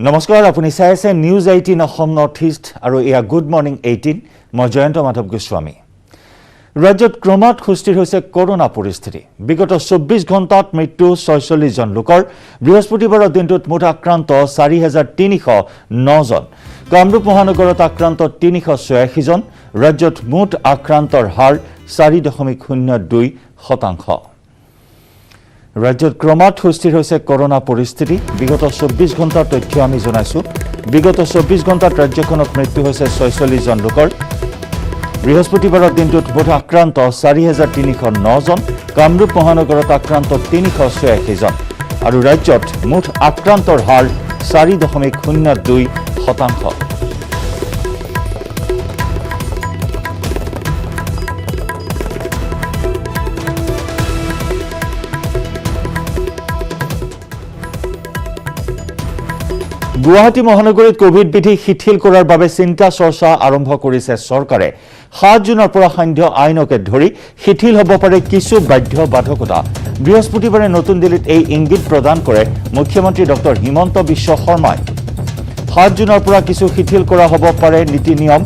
নমস্কাৰ আপুনি চাই আছে নিউজ 18 অসম নৰ্থ ইষ্ট আৰু এয়া গুড মৰ্নিং 18 মই জয়ন্ত মাধৱ গোস্বামী ৰাজ্যত ক্ৰমাৎ সুস্থিৰ হৈছে কৰোনা পৰিস্থিতি বিগত 24 ঘণ্টাত মৃত্যু 46 জন লোকৰ বৃহস্পতিবাৰৰ দিনটোত মুঠ আক্ৰান্ত 4309 জন কামৰূপ মহানগৰত আক্ৰান্ত 386 জন ৰাজ্যত মুঠ আক্ৰান্তৰ হাৰ 4.02% ৰাজ্যত ক্ৰমাৎ সুস্থিৰ হৈছে কৰোনা পৰিস্থিতি বিগত 24 ঘণ্টাৰ তথ্য আমি জনাইছো বিগত 24 ঘণ্টাত ৰাজ্যখনত মৃত্যু হৈছে 46 জন লোকৰ বৃহস্পতিবাৰৰ দিনটোত মুঠ আক্ৰান্ত 4309 জন কামৰূপ মহানগৰত আক্ৰান্ত 386 জন আৰু ৰাজ্যত মুঠ আক্ৰান্তৰ হাৰ 4.02% গুৱাহাটী মহানগৰীত কোভিড বিধি শিথিল কৰাৰ বাবে চিন্তা চৰ্চা আৰম্ভ কৰিছে চৰকাৰে 7 জুনৰ পৰা সান্ধ্য আইনকে ধৰি শিথিল হ'ব পাৰে কিছু বাধ্য বাধকতা বৃহস্পতিবাৰে নতুন দিল্লীত এই ইংগিত প্ৰদান কৰে মুখ্যমন্ত্ৰী ডক্টৰ হিমন্ত বিশ্ব শৰ্মাই 7 জুনৰ পৰা কিছু শিথিল কৰা হ'ব পাৰে নীতি নিয়ম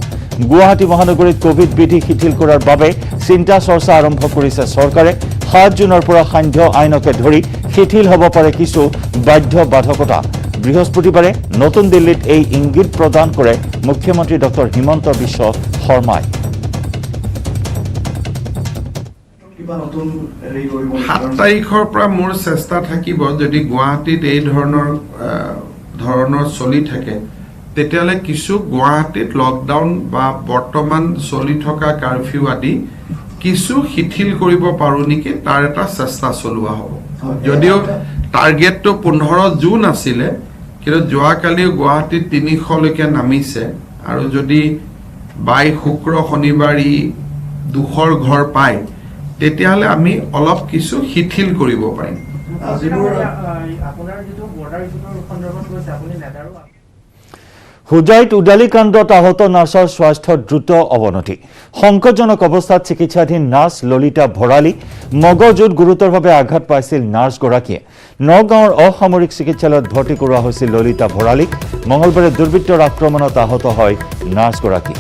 গুৱাহাটী মহানগৰীত কোভিড বিধি শিথিল কৰাৰ বাবে চিন্তা চৰ্চা আৰম্ভ কৰিছে চৰকাৰে 7 জুনৰ পৰা সান্ধ্য আইনকে ধৰি শিথিল হ'ব পাৰে কিছু বাধ্য বাধকতা বৃহস্পতিবাৰে নতুন দিল্লীত এই ইংগিত প্ৰদান কৰে মুখ্যমন্ত্ৰী ডক্টৰ হিমন্ত বিশ্ব শৰ্মাই 7 তাৰিখৰ পৰা মোৰ চেষ্টা থাকিব যদি গুৱাহাটীত এই ধৰণৰ চলি থাকে তেতিয়ালে কিছু গুৱাহাটীত লকডাউন বা বৰ্তমান চলি থকা কাৰফিউ আদি কিছু শিথিল কৰিব পাৰো নেকি তাৰ এটা চেষ্টা চলোৱা হ'ব যদিও টাৰ্গেটটো 15 জুন আছিলে কিন্তু যোৱাকালি গুৱাহাটীত 300 লৈকে নামিছে আৰু যদি বাই শুক্ৰ শনিবাৰ ই দুখৰ ঘৰ পায় তেতিয়াহলে আমি অলপ কিছু শিথিল কৰিব পাৰিম হুজাইত উদালিকাণ্ডত আহত নাৰ্ছৰ স্বাস্থ্যৰ দ্ৰুত অৱনতি সংকটজনক অৱস্থাত চিকিৎসাধীন নাৰ্ছ ললিতা ভৰালী মগজুত গুৰুতৰভাৱে আঘাত পাইছিল নাৰ্ছগৰাকীয়ে নগাঁৱৰ অসামৰিক চিকিৎসালয়ত ভৰ্তি কৰোৱা হৈছিল ললিতা ভৰালীক মঙলবাৰে দুৰ্বৃত্তৰ আক্ৰমণত আহত হয় নাৰ্ছগৰাকী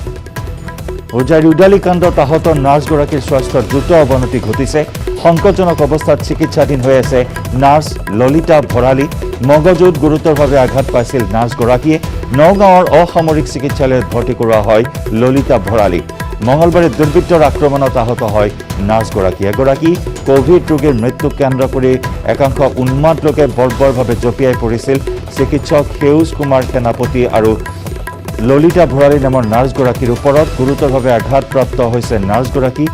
হুজাইৰ উদালিকাণ্ডত আহত নাৰ্ছগৰাকীৰ স্বাস্থ্যৰ দ্ৰুত অৱনতি ঘটিছে সংকটজনক অৱস্থাত চিকিৎসাধীন হৈ আছে নাৰ্ছ ললিতা ভৰালী মগজুত গুৰুতৰভাৱে আঘাত পাইছিল নাৰ্ছগৰাকীয়ে নগাঁৱৰ অসামৰিক চিকিৎসালয়ত ভৰ্তি কৰোৱা হয় ললিতা ভৰালী মঙলবাৰে দুৰ্বৃত্তৰ আক্ৰমণত আহত হয় নাৰ্ছগৰাকী এগৰাকী কোভিড ৰোগীৰ মৃত্যুক কেন্দ্ৰ কৰি একাংশ উন্মাদ লোকে বৰ্বৰভাৱে জঁপিয়াই পৰিছিল চিকিৎসক সেউজ কুমাৰ সেনাপতি আৰু ললিতা ভৰালী নামৰ নাৰ্ছগৰাকীৰ ওপৰত গুৰুতৰভাৱে আঘাতপ্ৰাপ্ত হৈছে নাৰ্ছগৰাকী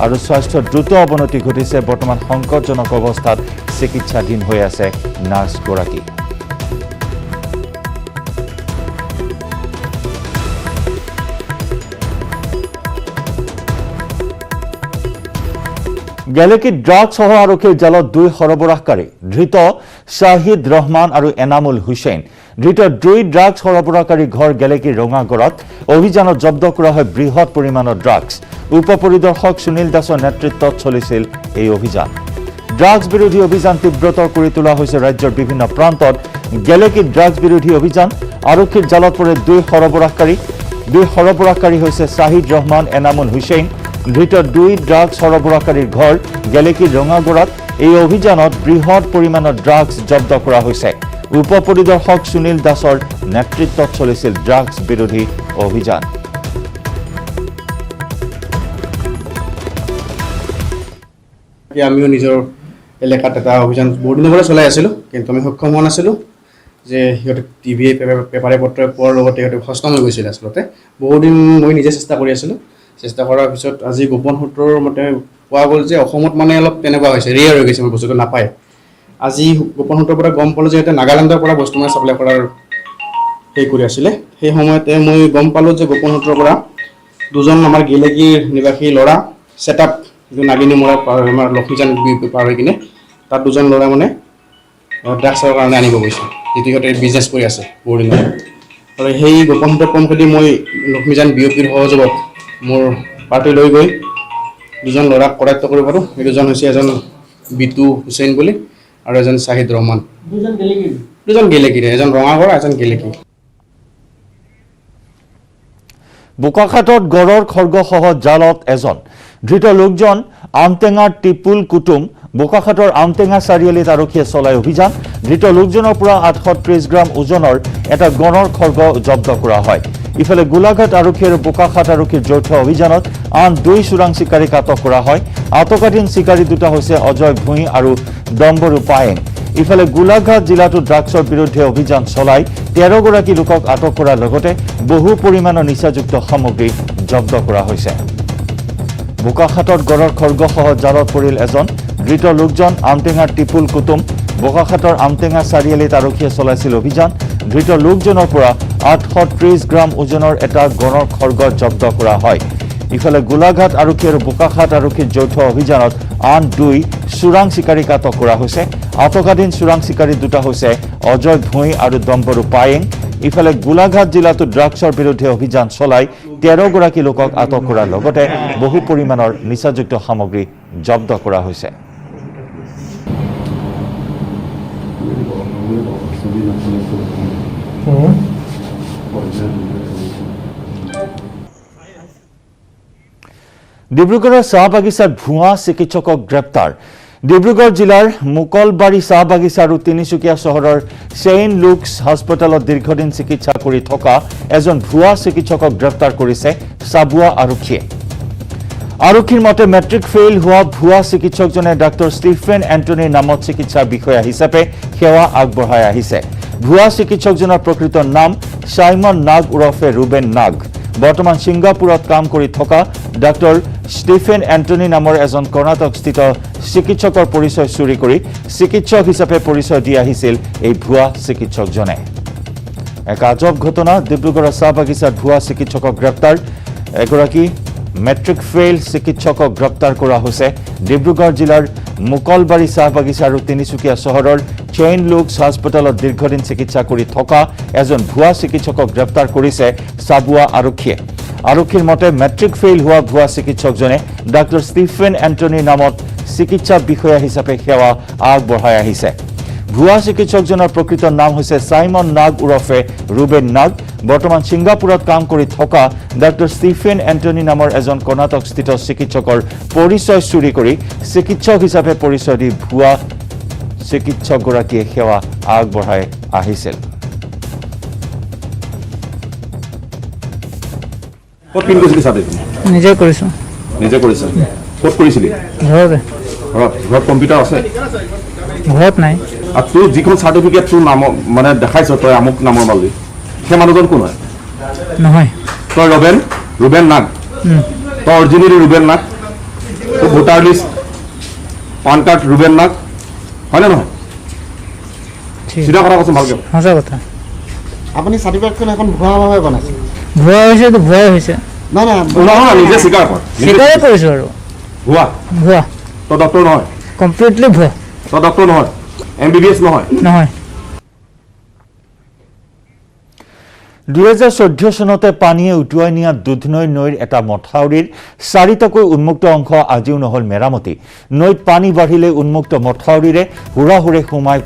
আৰু স্বাস্থ্যৰ দ্ৰুত অৱনতি ঘটিছে বৰ্তমান সংকটজনক অৱস্থাত চিকিৎসাধীন হৈ আছে নাৰ্ছগৰাকী গেলেকীত ড্ৰাগছ সহ আৰক্ষীৰ জালত 2 সৰবৰাহকাৰী ধৃত শ্বাহিদ ৰহমান আৰু এনামুল হুছেইন ধৃত 2 ড্ৰাগছ সৰবৰাহকাৰী ঘৰ গেলেকীৰ ৰঙাগড়ত অভিযানত জব্দ কৰা হয় বৃহৎ পৰিমাণৰ ড্ৰাগছ উপ পৰিদৰ্শক সুনীল দাসৰ নেতৃত্বত চলিছিল এই অভিযান ড্ৰাগছ বিৰোধী অভিযান তীব্ৰতৰ কৰি তোলা হৈছে ৰাজ্যৰ বিভিন্ন প্ৰান্তত গেলেকীত ড্ৰাগছ বিৰোধী অভিযান আৰক্ষীৰ জালত পৰে 2 সৰবৰাহকাৰী হৈছে শ্বাহিদ ৰহমান এনামুল হুছেইন ধৃত 2 ড্ৰাগছ সৰবৰাহকাৰীৰ ঘৰ গেলেকীৰ ৰঙাগড়ত এই অভিযানত বৃহৎ পৰিমাণৰ ড্ৰাগছ জব্দ কৰা হৈছে উপ পৰিদৰ্শক সুনীল দাসৰ নেতৃত্বত চলিছিল ড্ৰাগছ বিৰোধী অভিযান আমিও নিজৰ এলেকাত এটা অভিযান বহুদিনৰ পৰা চলাই আছিলোঁ কিন্তু আমি সক্ষম হোৱা নাছিলোঁ যে সিহঁতে টিভি পেপাৰে পত্ৰই পোৱাৰ লগতে সিহঁতে সষ্টম হৈ গৈছিল আচলতে বহুদিন মই নিজে চেষ্টা কৰি আছিলোঁ চেষ্টা কৰাৰ পিছত আজি গোপন সূত্ৰৰ মতে পোৱা গ'ল যে অসমত মানে অলপ তেনেকুৱা হৈছে ৰেয়াৰ হৈ গৈছে বস্তুটো নাপায় আজি গোপন সূত্ৰৰ পৰা গম পালোঁ যে সিহঁতে নাগালেণ্ডৰ পৰা বস্তু মানে চাপ্লাই কৰাৰ সেই কৰি আছিলে সেই সময়তে মই গম পালোঁ যে গোপন সূত্ৰৰ পৰা 2জন আমাৰ গেলেকীৰ নিবাসী ল'ৰা ছেটআপ নাগিনী মৰা আমাৰ লক্ষ্মীজান পাৰ হৈ কিনে তাত 2জন ল'ৰা মানে ড্ৰাগছৰ কাৰণে আনিব গৈছে যিটো সিহঁতে বিজনেছ কৰি আছে বহুদিন আৰু সেই গোপন সূত্ৰৰ কম খেলি মই লক্ষ্মীজান বিঅপিৰ সহযোগত মোৰ পাৰ্টি লৈ গৈ 2জন ল'ৰাক কৰায়ত্ব কৰিব পাৰোঁ এই 2জন হৈছে এজন বিটু হুছেইন বুলি আৰু এজন শ্বাহিদ ৰহমান দুজন গেলেকী এজন ৰঙাগড় এজন গেলেকী বোকাখাটত গড়ৰ খৰ্গসহ জালত এজন ধৃত লোকজন আমটেঙাৰ টিপুল কুটুম বোকাখাটৰ আমটেঙা চাৰিআলিত আৰক্ষীয়ে চলাই অভিযান ধৃত লোকজনৰ পৰা 830 গ্ৰাম ওজনৰ এটা গড়ৰ খৰ্গ জব্দ কৰা হয় ইফালে গোলাঘাট আৰক্ষী আৰু বোকাখাট আৰক্ষীৰ যৌথ অভিযানত আন 2 চোৰাং চিকাৰীক আটক কৰা হয় আটকাধীন চিকাৰী দুটা হৈছে অজয় ভুঁই আৰু দম্বৰু পায়েং ইফালে গোলাঘাট জিলাটো ড্ৰাগছৰ বিৰুদ্ধে অভিযান চলাই 13 গৰাকী লোকক আটক কৰাৰ লগতে বহু পৰিমাণৰ নিচাযুক্ত সামগ্ৰী জব্দ কৰা হৈছে বোকাখাটত গড়ৰ খৰ্গসহ জালত পৰিল এজন ধৃত লোকজন আমটেঙাৰ টিপুল কুটুম বোকাখাটৰ আমটেঙা চাৰিআলিত আৰক্ষীয়ে চলাইছিল অভিযান ধৃত লোকজনৰ পৰা 830 গ্ৰাম ওজনৰ এটা গড়ৰ খৰ্গ জব্দ কৰা হয় ইফালে গোলাঘাট আৰক্ষী আৰু বোকাখাট আৰক্ষীৰ যৌথ অভিযানত আন 2 চোৰাং চিকাৰীক আটক কৰা হৈছে আটকাধীন চোৰাং চিকাৰী দুটা হৈছে অজয় ভুঁই আৰু দম্বৰু পায়েং ইফালে গোলাঘাট জিলাটো ড্ৰাগছৰ বিৰুদ্ধে অভিযান চলাই 13 গৰাকী লোকক আটক কৰাৰ লগতে বহু পৰিমাণৰ নিচাযুক্ত সামগ্ৰী জব্দ কৰা হৈছে ডিব্ৰুগড়ৰ চাহ বাগিচাত ভুৱা চিকিৎসকক গ্ৰেপ্তাৰ ডিব্ৰুগড় জিলাৰ মুকলবাৰী চাহ বাগিচা আৰু তিনিচুকীয়া চহৰৰ চেইন লুক্স হাস্পতালত দীৰ্ঘদিন চিকিৎসা কৰি থকা এজন ভুৱা চিকিৎসকক গ্ৰেপ্তাৰ কৰিছে চাবুৱা আৰক্ষীয়ে আৰক্ষীৰ মতে মেট্ৰিক ফেইল হোৱা ভুৱা চিকিৎসকজনে ডাক্তৰ ষ্টিফেন এণ্টনি নামত চিকিৎসা বিষয়া হিচাপে সেৱা আগবঢ়াই আহিছে ভুৱা চিকিৎসকজনৰ প্ৰকৃত নাম সাইমন নাগ উৰফে ৰুবেন নাগ বৰ্তমান ছিংগাপুৰত কাম কৰি থকা ডাক্তৰ ষ্টিফেন এণ্টনি নামৰ এজন কৰ্ণাটকস্থিত চিকিৎসকৰ পৰিচয় চুৰি কৰি চিকিৎসক হিচাপে পৰিচয় দি আহিছিল এই ভুৱা চিকিৎসকজনে এক আজব ঘটনা ডিব্ৰুগড়ৰ চাহ বাগিচাত ভুৱা চিকিৎসকক গ্ৰেপ্তাৰ এগৰাকী মেট্ৰিক ফেইল চিকিৎসকক গ্ৰেপ্তাৰ কৰা হৈছে ডিব্ৰুগড় জিলাৰ মুকলবাৰী চাহ বাগিচা আৰু তিনিচুকীয়া চহৰৰ চেইন লুক্স হাস্পতালত দীৰ্ঘদিন চিকিৎসা কৰি থকা এজন ভুৱা চিকিৎসকক গ্ৰেপ্তাৰ কৰিছে চাবুৱা আৰক্ষীয়ে আৰক্ষীৰ মতে মেট্ৰিক ফেইল হোৱা ভুৱা চিকিৎসকজনে ডাক্তৰ ষ্টিফেন এণ্টনি নামত চিকিৎসা বিষয়া হিচাপে সেৱা আগবঢ়াই আহিছে ভুৱা চিকিৎসকজনৰ প্ৰকৃত নাম হৈছে সাইমন নাগ উৰফে ৰুবেন নাগ বৰ্তমান ছিংগাপুৰত কাম কৰি থকা ডাক্তৰ ষ্টিফেন এণ্টনি নামৰ এজন কৰ্ণাটকস্থিত চিকিৎসকৰ পৰিচয় চুৰি কৰি চিকিৎসক হিচাপে পৰিচয় দি ভুৱা চিকিৎসকগৰাকীয়ে সেৱা আগবঢ়াই আহিছিল ক'ত পিন কৰিছিলি চাবি নিজে কৰিছো নিজে কৰিছ ক'ত কৰিছিলি ঘৰতে ঘৰত কম্পিউটাৰ আছে ঘৰত নাই আৰু তোৰ যিখন চাৰ্টিফিকেট তোৰ নাম মানে দেখাইছ তই আমুক নামৰ মালিক সেই মানুহজন কোন হয় নহয় তই ৰুবেন নাগ তই অৰিজিনেলি ৰুবেন নাগ তোৰ voter list PAN card Ruben Nag হয়নে নহয় ঠিক চিধা কথা কৈছোঁ ভালকৈ সঁচা কথা আপুনি চাৰ্টিফিকেটখন এখন ভুৱাভাৱে বনাইছে ভুৱা হৈছেতো ভুৱাই হৈছে নাই নাই নহয় নিজে স্বীকাৰ কৰ স্বীকাৰে কৰিছো আৰু ভুৱা ভুৱা তই ডক্টৰ নহয় কমপ্লিটলি ভুৱা তই ডক্টৰ নহয় MBBS নহয় নহয় 2014 চনতে পানীয়ে উটুৱাই নিয়া দুধনৈ নৈৰ এটা মথাউৰিৰ 4টাকৈ উন্মুক্ত অংশ আজিও নহল মেৰামতি নৈত পানী বাঢ়িলে উন্মুক্ত মথাউৰিৰে হুৰাহুৰে সোমাই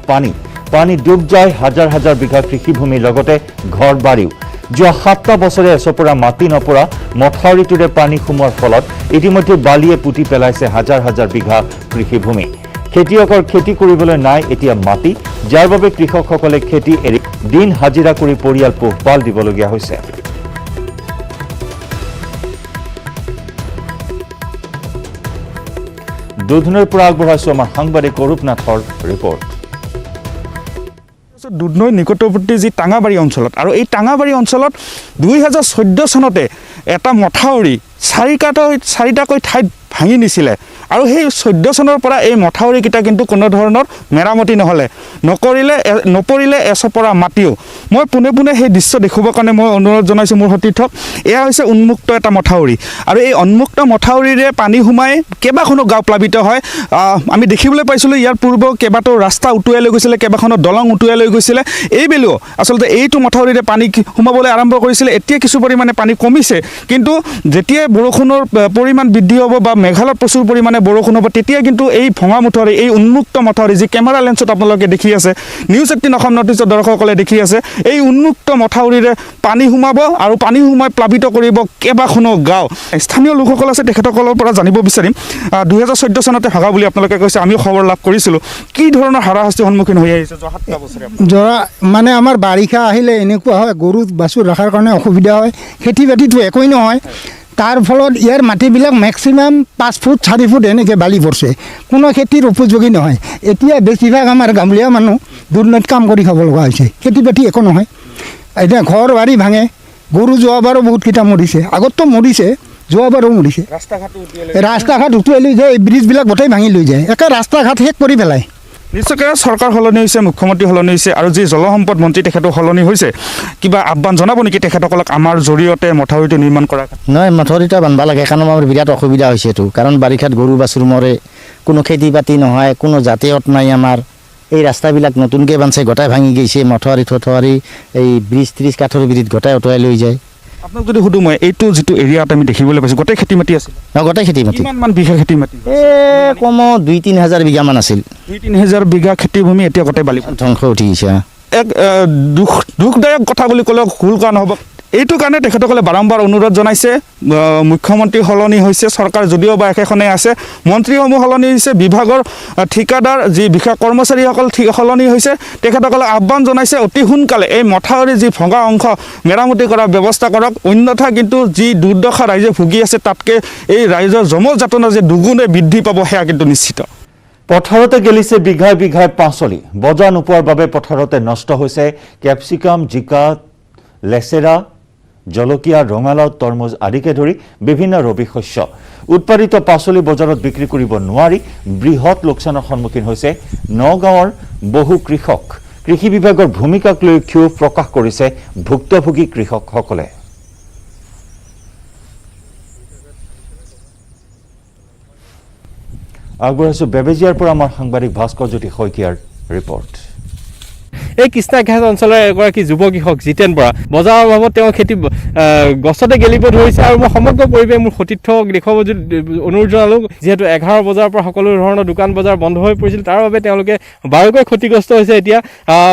পানী ডুব যায় হাজাৰ হাজাৰ বিঘা কৃষিভূমিৰ লগতে ঘৰ বাৰীও যোৱা 7টা বছৰে এচপৰা মাটি নপৰা মথাউৰিটোৰে পানী সোমোৱাৰ ফলত ইতিমধ্যে বালিয়ে পুতি পেলাইছে হাজাৰ হাজাৰ বিঘা কৃষিভূমি খেতিয়কৰ খেতি কৰিবলৈ নাই এতিয়া মাটি যাৰ বাবে কৃষকসকলে খেতি এৰি দিন হাজিৰা কৰি পৰিয়াল পোহপাল দিবলগীয়া হৈছে দুধনৈৰ পৰা আগবঢ়াইছো আমাৰ সাংবাদিক অৰূপ নাথৰ ৰিপৰ্ট দুধনৈ নিকটৱৰ্তী যি টাঙাবাৰী অঞ্চলত আৰু এই টাঙাবাৰী অঞ্চলত 2014 চনতে এটা মথাউৰি চাৰিটাকৈ ঠাইত ভাঙি নিছিলে আৰু সেই 14 চনৰ পৰা এই মথাউৰিকেইটা কিন্তু কোনো ধৰণৰ মেৰামতি নপৰিলে এচপৰা মাটিও মই পোনে পোনে সেই দৃশ্য দেখুৱাৰ কাৰণে মই অনুৰোধ জনাইছোঁ মোৰ সতীৰ্থক এয়া হৈছে উন্মুক্ত এটা মথাউৰি আৰু এই উন্মুক্ত মথাউৰিৰে পানী সোমাই কেইবাখনো গাঁও প্লাবিত হয় আমি দেখিবলৈ পাইছিলোঁ ইয়াৰ পূৰ্বে কেইবাটাও ৰাস্তা উটুৱাই লৈ গৈছিলে কেইবাখনো দলং উটুৱাই লৈ গৈছিলে এইবেলিও আচলতে এইটো মথাউৰিৰে পানী সোমাবলৈ আৰম্ভ কৰিছিলে এতিয়া কিছু পৰিমাণে পানী কমিছে কিন্তু যেতিয়া বৰষুণৰ পৰিমাণ বৃদ্ধি হ'ব বা মেঘালয়ত প্ৰচুৰ পৰিমাণে বৰষুণ হ'ব তেতিয়া কিন্তু এই ভঙা মথাউৰি এই উন্মুক্ত মথাউৰি যি কেমেৰা লেন্সত আপোনালোকে দেখি আছে নিউজ 18 অসম নৰ্থ ইষ্টৰ দৰ্শকসকলে দেখি আছে এই উন্মুক্ত মথাউৰিৰে পানী সোমাব আৰু পানী সোমাই প্লাবিত কৰিব কেইবাখনো গাঁও স্থানীয় লোকসকল আছে তেখেতসকলৰ পৰা জানিব বিচাৰিম 2014 চনতে ভাগা বুলি আপোনালোকে কৈছে আমিও খবৰ লাভ কৰিছিলোঁ কি ধৰণৰ হাৰাশাস্তিৰ সন্মুখীন হৈ আহিছে যোৱা 7টা বছৰে জৰা মানে আমাৰ বাৰিষা আহিলে এনেকুৱা হয় গৰু বাছুৰ ৰখাৰ কাৰণে অসুবিধা হয় খেতি বাতিটো একোৱেই নহয় তাৰ ফলত ইয়াৰ মাটিবিলাক মেক্সিমাম 5 ফুট 4 ফুট এনেকৈ বালি পৰছে কোনো খেতিৰ উপযোগী নহয় এতিয়া বেছিভাগ আমাৰ গাঁৱলীয়া মানুহ দুৰ্নীতি কাম কৰি খাব লগা হৈছে খেতি বাতি একো নহয় এতিয়া ঘৰ বাৰী ভাঙে গৰু যোৱাবাৰো বহুতকেইটা মৰিছে আগততো মৰিছে যোৱাবাৰো মৰিছে ৰাস্তা ঘাট উটুৱাই লৈ যায় ব্ৰিজবিলাক গোটেই ভাঙি লৈ যায় একে ৰাস্তা ঘাট শেষ কৰি পেলায় নিশ্চয়কৈ চৰকাৰ সলনি হৈছে মুখ্যমন্ত্ৰী সলনি হৈছে আৰু যি জলসম্পদ মন্ত্ৰী তেখেতো সলনি হৈছে কিবা আহ্বান জনাব নেকি তেখেতসকলক আমাৰ জৰিয়তে মথাউৰিটো নিৰ্মাণ কৰা নহয় মথাউৰিটা বান্ধিব লাগে কাৰণ আমাৰ বিৰাট অসুবিধা হৈছে এইটো কাৰণ বাৰিষাত গৰু বাছুৰ মৰে কোনো খেতি বাতি নহয় কোনো যাতায়াত নাই আমাৰ এই ৰাস্তাবিলাক নতুনকৈ বান্ধছে গোটাই ভাঙি গৈছে মথাউৰি এই ব্ৰিজ ত্ৰিজ কাঠৰ ব্ৰিজ গোটাই উটুৱাই লৈ যায় আপোনাক যদি সুধো মই এইটো যিটো এৰিয়াত আমি দেখিবলৈ পাইছোঁ গোটেই খেতি মাটি আছিল গোটেই খেতি মাটি কিমানমান বিঘা খেতি মাটি কমো 2-3 হাজাৰ বিঘামান আছিল 2-3 হাজাৰ বিঘা খেতি ভূমি এতিয়া গোটেই বালি ধ্বংস উঠি গৈছে এক দুখদায়ক কথা বুলি ক'লেও ভুল কোৱা নহ'ব এইটো কাৰণে তেখেতসকলে বাৰম্বাৰ অনুৰোধ জনাইছে মুখ্যমন্ত্ৰী সলনি হৈছে চৰকাৰ যদিও বা একেখনেই আছে মন্ত্ৰীসমূহ সলনি হৈছে বিভাগৰ ঠিকাদাৰ যি বিষয়া কৰ্মচাৰীসকল সলনি হৈছে তেখেতসকলে আহ্বান জনাইছে অতি সোনকালে এই মথাউৰি যি ভঙা অংশ মেৰামতি কৰাৰ ব্যৱস্থা কৰক অন্যথা কিন্তু যি দুৰ্দশা ৰাইজে ভুগি আছে তাতকৈ এই ৰাইজৰ যমজ যাতনা যে দুগুণে বৃদ্ধি পাব সেয়া কিন্তু নিশ্চিত পথাৰতে গেলিছে বিঘাই বিঘাই পাচলি বজাৰ নোপোৱাৰ বাবে পথাৰতে নষ্ট হৈছে কেপচিকাম জিকা লেচেৰা জলকীয়া ৰঙালাও তৰমুজ আদিকে ধৰি বিভিন্ন ৰবি শস্য উৎপাদিত পাচলি বজাৰত বিক্ৰী কৰিব নোৱাৰি বৃহৎ লোকচানৰ সন্মুখীন হৈছে নগাঁৱৰ বহু কৃষক কৃষি বিভাগৰ ভূমিকাক লৈ ক্ষোভ প্ৰকাশ কৰিছে ভুক্তভোগী কৃষকসকলে আগবঢ়াইছোঁ বেবেজিয়াৰ পৰা আমাৰ সাংবাদিক ভাস্কৰ জ্যোতি শইকীয়াৰ ৰিপৰ্ট এই কৃষ্ণাঘাট অঞ্চলৰ এগৰাকী যুৱ কৃষক জিতেন বৰা বজাৰৰ অভাৱত তেওঁ খেতি গছতে গেলিব ধৰিছে আৰু মই সমগ্ৰ পৰিৱেশ মোৰ সতীৰ্থক দেখুৱাব অনুৰোধ জনালোঁ যিহেতু 11 বজাৰ পৰা সকলো ধৰণৰ দোকান বজাৰ বন্ধ হৈ পৰিছিল তাৰ বাবে তেওঁলোকে বাৰুকৈ ক্ষতিগ্ৰস্ত হৈছে এতিয়া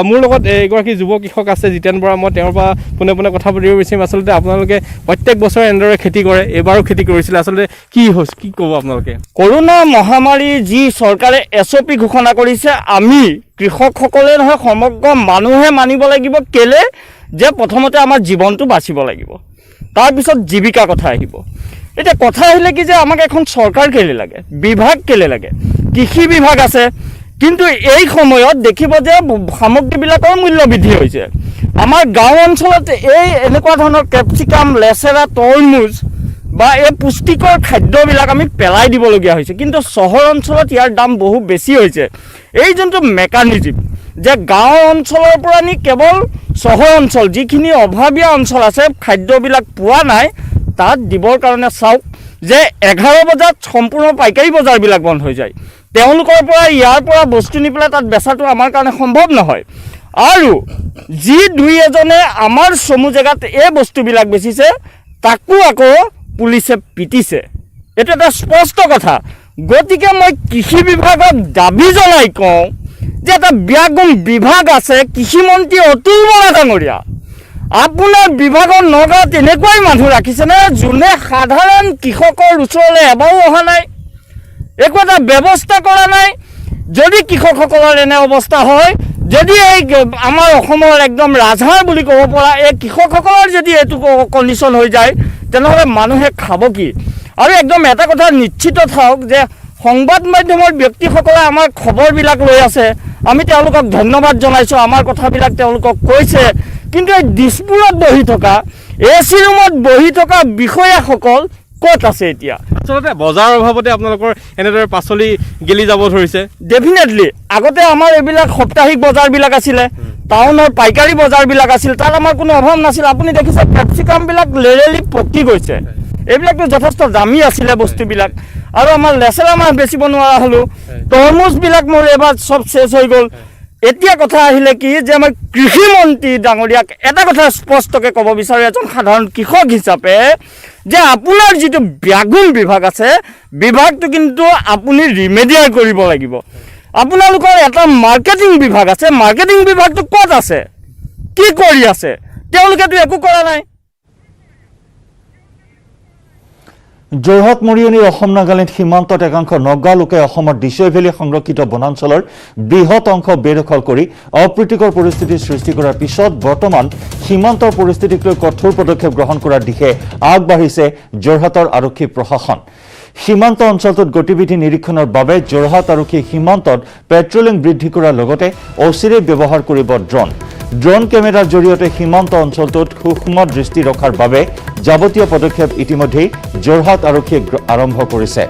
মোৰ লগত এগৰাকী যুৱ কৃষক আছে জিতেন বৰা মই তেওঁৰ পৰা পোনে পোনে কথা পাতিব বিচাৰিম আচলতে আপোনালোকে প্ৰত্যেক বছৰে এনেদৰে খেতি কৰে এবাৰো খেতি কৰিছিলে আচলতে কি ক'ব আপোনালোকে কৰোনা মহামাৰী যি চৰকাৰে SOP ঘোষণা কৰিছে আমি কৃষকসকলে নহয় সমগ্ৰ মানুহে মানিব লাগিব কেলে যে প্ৰথমতে আমাৰ জীৱনটো বাচিব লাগিব তাৰপিছত জীৱিকা কথা আহিব এতিয়া কথা আহিলে কি যে আমাক এখন চৰকাৰ কেলে লাগে বিভাগ কেলে লাগে কৃষি বিভাগ আছে কিন্তু এই সময়ত দেখিব যে সামগ্ৰীবিলাকৰ মূল্য বৃদ্ধি হৈছে আমাৰ গাঁও অঞ্চলত এই এনেকুৱা ধৰণৰ কেপচিকাম লেচেৰা তৰমুজ বা এই পুষ্টিকৰ খাদ্যবিলাক আমি পেলাই দিবলগীয়া হৈছে কিন্তু চহৰ অঞ্চলত ইয়াৰ দাম বহু বেছি হৈছে এই যোনটো মেকানিজিম যে গাঁও অঞ্চলৰ পৰা নি কেৱল চহৰ অঞ্চল যিখিনি অভাৱীয়া অঞ্চল আছে খাদ্যবিলাক পোৱা নাই তাত দিবৰ কাৰণে চাওক যে 11 বজাত সম্পূৰ্ণ পাইকাৰী বজাৰবিলাক বন্ধ হৈ যায় তেওঁলোকৰ পৰা ইয়াৰ পৰা বস্তু নি পেলাই তাত বেচাটো আমাৰ কাৰণে সম্ভৱ নহয় আৰু যি দুই এজনে আমাৰ চমু জেগাত এই বস্তুবিলাক বেচিছে তাকো আকৌ পুলিচে পিটিছে এটা এটা স্পষ্ট কথা গতিকে মই কৃষি বিভাগক দাবী জনাই কওঁ যে এটা ব্যাগুণ বিভাগ আছে কৃষি মন্ত্ৰী অতুল বৰা ডাঙৰীয়া আপোনাৰ বিভাগৰ নগাঁৱত এনেকুৱাই মানুহ ৰাখিছেনে যোনে সাধাৰণ কৃষকৰ ওচৰলৈ এবাৰো অহা নাই একো এটা ব্যৱস্থা কৰা নাই যদি কৃষকসকলৰ এনে অৱস্থা হয় যদি এই আমাৰ অসমৰ একদম ৰাজহাড় বুলি ক'ব পৰা এই কৃষকসকলৰ যদি এইটো কণ্ডিশ্যন হৈ যায় তেনেহ'লে মানুহে খাব কি আৰু একদম এটা কথা নিশ্চিত থাকক যে সংবাদ মাধ্যমৰ ব্যক্তিসকলে আমাৰ খবৰবিলাক লৈ আছে আমি তেওঁলোকক ধন্যবাদ জনাইছোঁ আমাৰ কথাবিলাক তেওঁলোকক কৈছে কিন্তু এই দিছপুৰত বহি থকা AC ৰুমত বহি থকা বিষয়াসকল ক'ত আছে এতিয়া আচলতে বজাৰৰ অভাৱতে আপোনালোকৰ এনেদৰে পাচলি গেলি যাব ধৰিছে ডেফিনেটলি আগতে আমাৰ এইবিলাক সাপ্তাহিক বজাৰবিলাক আছিলে টাউনৰ পাইকাৰী বজাৰবিলাক আছিল তাত আমাৰ কোনো অভাৱ নাছিল আপুনি দেখিছে কেপচিকামবিলাক লেৰেলি পকি গৈছে এইবিলাকতো যথেষ্ট দামী আছিলে বস্তুবিলাক আৰু আমাৰ লেচেৰা মাছ বেচিব নোৱাৰা হ'লোঁ তৰমুজবিলাক মোৰ এবাৰ চব শেষ হৈ গ'ল এতিয়া কথা আহিলে কি যে আমাৰ কৃষি মন্ত্ৰী ডাঙৰীয়াক এটা কথা স্পষ্টকৈ ক'ব বিচাৰোঁ এজন সাধাৰণ কৃষক হিচাপে যে আপোনাৰ যিটো ব্যাগুণ বিভাগ আছে বিভাগটো কিন্তু আপুনি ৰিমেডিয়াৰ কৰিব লাগিব আপোনালোকৰ এটা মাৰ্কেটিং বিভাগ আছে মাৰ্কেটিং বিভাগটো ক'ত আছে কি কৰি আছে তেওঁলোকেতো একো কৰা নাই যোৰহাট মৰিয়নিৰ অসম নাগালেণ্ড সীমান্তত একাংশ নগা লোকে অসমৰ দিছৈ ভেলী সংৰক্ষিত বনাঞ্চলৰ বৃহৎ অংশ বেদখল কৰি অপ্ৰীতিকৰ পৰিস্থিতিৰ সৃষ্টি কৰাৰ পিছত বৰ্তমান সীমান্তৰ পৰিস্থিতিক লৈ কঠোৰ পদক্ষেপ গ্ৰহণ কৰাৰ দিশে আগবাঢ়িছে যোৰহাটৰ আৰক্ষী প্ৰশাসন সীমান্ত অঞ্চলটোত গতিবিধি নিৰীক্ষণৰ বাবে যোৰহাট আৰক্ষী সীমান্তত পেট্ৰলিং বৃদ্ধি কৰাৰ লগতে অচিৰে ব্যৱহাৰ কৰিব ড্ৰোন কেমেৰাৰ জৰিয়তে সীমান্ত অঞ্চলটোত সূক্ষ্ম দৃষ্টি ৰখাৰ বাবে যাৱতীয় পদক্ষেপ ইতিমধ্যেই যোৰহাট আৰক্ষীয়ে আৰম্ভ কৰিছে